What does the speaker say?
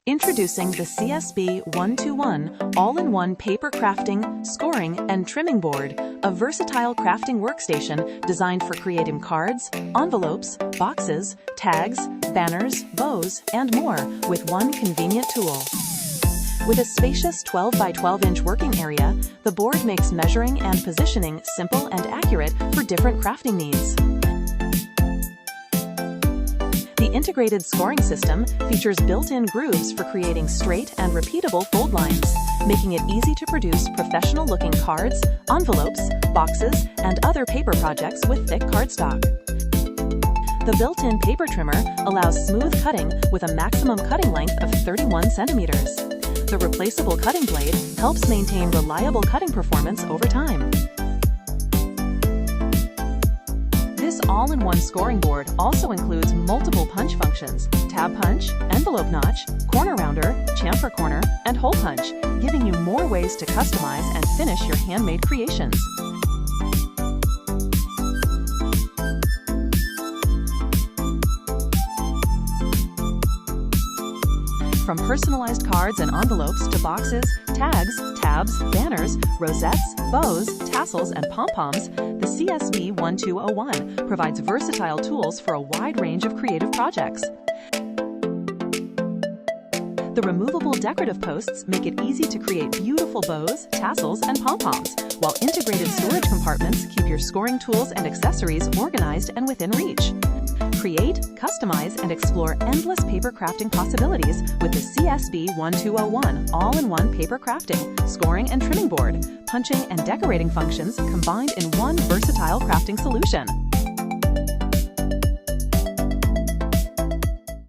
Introducing the CSB1201 all-in-one paper crafting, scoring, and trimming board, a versatile crafting workstation designed for creating cards, envelopes, boxes, tags, banners, bows, and more with one convenient tool. With a spacious 12 by 12 inch working area, the board makes measuring and positioning simple and accurate for different crafting needs. The integrated scoring system features built-in grooves for creating straight and repeatable fold lines, making it easy to produce professional-looking cards, envelopes, boxes, and other paper projects with thick cardstock. The built-in paper trimmer allows smooth cutting with a maximum cutting length of 31 centimeters. The replaceable cutting blade helps maintain reliable cutting performance over time. This all-in-one scoring board also includes multiple punch functions: tab punch, envelope notch, corner rounder, chamfer corner, and hole punch, giving you more ways to customize and finish your handmade creations. From personalized cards and envelopes to boxes, tags, tabs, banners, rosettes, bows, tassels, and pom-poms, the CSB1201 provides versatile tools for a wide range of creative projects. The removable decorative posts make it easy to create beautiful bows, tassels, and pom-poms, while integrated storage compartments keep your scoring tools and accessories organized and within reach. Create, customize, and explore endless paper crafting possibilities with the CSB1201 all-in-one paper crafting, scoring, and trimming board, punching and decorating functions combined in one versatile crafting solution.